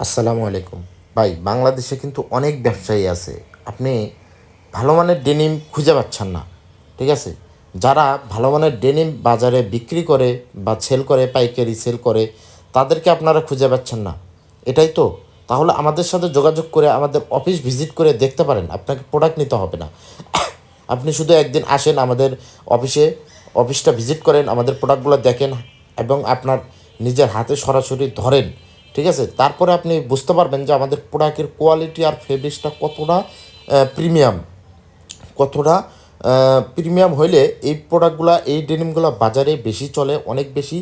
আসসালামু আলাইকুম ভাই। বাংলাদেশে কিন্তু অনেক ব্যবসায়ী আছে, আপনি ভালো মানের ডেনিম খুঁজে পাচ্ছেন না। ঠিক আছে, যারা ভালো মানের ডেনিম বাজারে বিক্রি করে বা সেল করে, পাইকারি সেল করে, তাদেরকে আপনারা খুঁজে পাচ্ছেন না, এটাই তো। তাহলে আমাদের সাথে যোগাযোগ করে আমাদের অফিস ভিজিট করে দেখতে পারেন, আপনাকে প্রোডাক্ট নিতে হবে না। আপনি শুধু একদিন আসেন আমাদের অফিসে, অফিসটা ভিজিট করেন, আমাদের প্রোডাক্টগুলো দেখেন এবং আপনার নিজের হাতে সরাসরি ধরেন। ঠিক আছে, তারপরে আপনি বুঝতে পারবেন যে আমাদের প্রোডাক্টের কোয়ালিটি আর ফেব্রিক্সটা কতটা প্রিমিয়াম, কতটা প্রিমিয়াম হইলে এই প্রোডাক্টগুলো, এই ডেনিমগুলো বাজারে বেশি চলে, অনেক বেশি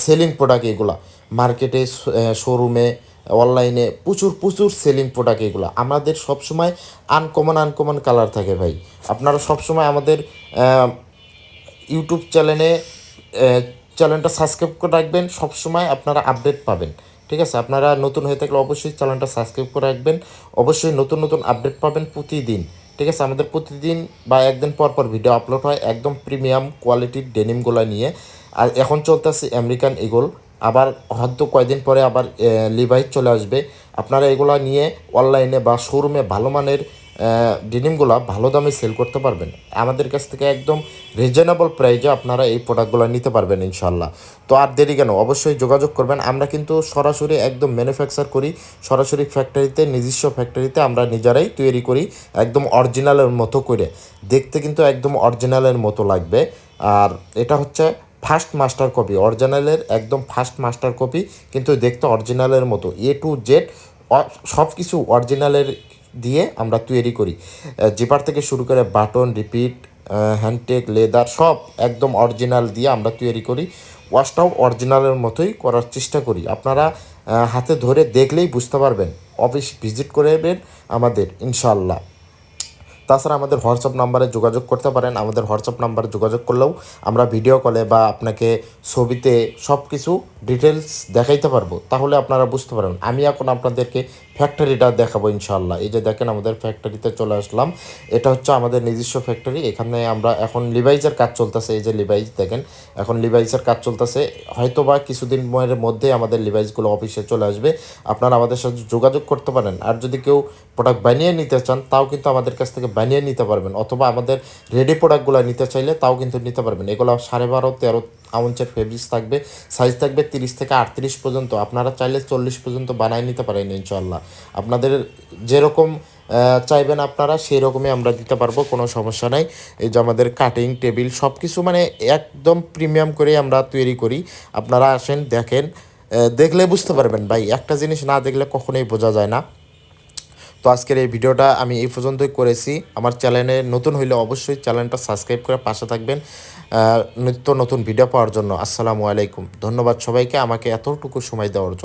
সেলিং প্রোডাক্ট এগুলো। মার্কেটে, শোরুমে, অনলাইনে প্রচুর প্রচুর সেলিং প্রোডাক্ট এগুলো। আমাদের সবসময় আনকমন আনকমন কালার থাকে ভাই। আপনারা সবসময় আমাদের ইউটিউব চ্যানেলটা সাবস্ক্রাইব করে রাখবেন, সবসময় আপনারা আপডেট পাবেন। ঠিক আছে, আপনারা নতুন হয়ে থাকলে অবশ্যই চ্যানেলটা সাবস্ক্রাইব করে রাখবেন, অবশ্যই নতুন নতুন আপডেট পাবেন প্রতিদিন। ঠিক আছে, আমাদের প্রতিদিন বা একদিন পর পর ভিডিও আপলোড হয় একদম প্রিমিয়াম কোয়ালিটির ডেনিমগুলো নিয়ে। আর এখন চলতেছে আমেরিকান ইগল, আবার হয়তো কয়েকদিন পরে আবার লিভাইস চলে আসবে। আপনারা এগুলো নিয়ে অনলাইনে বা শোরুমে ভালো মানের ডেনিমগুলো ভালো দামে সেল করতে পারবেন। আমাদের কাছ থেকে একদম রিজনেবল প্রাইজে আপনারা এই প্রোডাক্টগুলো নিতে পারবেন ইনশাল্লাহ। তো আর দেরি কেন, অবশ্যই যোগাযোগ করবেন। আমরা কিন্তু সরাসরি একদম ম্যানুফ্যাকচার করি, সরাসরি ফ্যাক্টরিতে, নিজস্ব ফ্যাক্টরিতে আমরা নিজেরাই তৈরি করি, একদম অরিজিনালের মতো করে। দেখতে কিন্তু একদম অরিজিনালের মতো লাগবে। আর এটা হচ্ছে ফার্স্ট মাস্টার কপি, অরিজিনালের একদম ফার্স্ট মাস্টার কপি, কিন্তু দেখতে অরিজিনালের মতো। A to Z সব কিছু অরিজিনালের দিয়ে আমরা তৈরি করি। জিপার থেকে শুরু করে বাটন, রিপিট, হ্যান্ডটেক, লেদার সব একদম অরিজিনাল দিয়ে আমরা তৈরি করি। ওয়াশটাও অরিজিনালের মতোই করার চেষ্টা করি। আপনারা হাতে ধরে দেখলেই বুঝতে পারবেন, অফিস ভিজিট করবেন আমাদের ইনশাল্লাহ। তাছাড়া আমাদের হোয়াটসঅ্যাপ নাম্বারে যোগাযোগ করতে পারেন। আমাদের হোয়াটসঅ্যাপ নাম্বারে যোগাযোগ করলেও আমরা ভিডিও কলে বা আপনাকে ছবিতে সব কিছু ডিটেলস দেখাইতে পারবো, তাহলে আপনারা বুঝতে পারবেন। আমি এখন আপনাদেরকে ফ্যাক্টরিটা দেখাবো ইনশাআল্লাহ। এই যে দেখেন, আমাদের ফ্যাক্টরিতে চলে আসলাম। এটা হচ্ছে আমাদের নিজস্ব ফ্যাক্টরি। এখানে আমরা এখন লিভাইজের কাজ চলতেছে। এই যে লিভাইজ দেখেন, এখন লিভাইজের কাজ চলতেছে। হয়তো বা কিছুদিনের মধ্যে আমাদের লিভাইজগুলো অফিসে চলে আসবে। আপনারা আমাদের সাথে যোগাযোগ করতে পারেন। আর যদি কেউ প্রোডাক্ট বানিয়ে নিতে চান, তাও কিন্তু আমাদের কাছ থেকে বানিয়ে নিতে পারবেন, অথবা আমাদের রেডি প্রোডাক্টগুলো নিতে চাইলে তাও কিন্তু নিতে পারবেন। এগুলো 12.5-13 আউন্সের ফেব্রিক্স থাকবে, সাইজ থাকবে 30 থেকে 38 পর্যন্ত। আপনারা চাইলে 40 পর্যন্ত বানিয়ে নিতে পারেন ইনশাল্লাহ। আপনাদের যেরকম চাইবেন আপনারা সেই রকমই আমরা দিতে পারবো, কোনো সমস্যা নাই। এই যে আমাদের কাটিং টেবিল সব কিছু মানে একদম প্রিমিয়াম করে আমরা তৈরি করি। আপনারা আসেন, দেখেন, দেখলে বুঝতে পারবেন ভাই। একটা জিনিস না দেখলে কখনোই বোঝা যায় না। তো আজকের এই ভিডিওটা আমি এই পর্যন্তই করেছি। আমার চ্যানেলে নতুন হইলে অবশ্যই চ্যানেলটা সাবস্ক্রাইব করে পাশে থাকবেন নিত্য নতুন ভিডিও পাওয়ার জন্য। আসসালামু আলাইকুম, ধন্যবাদ সবাইকে আমাকে এতটুকু সময় দেওয়ার জন্য।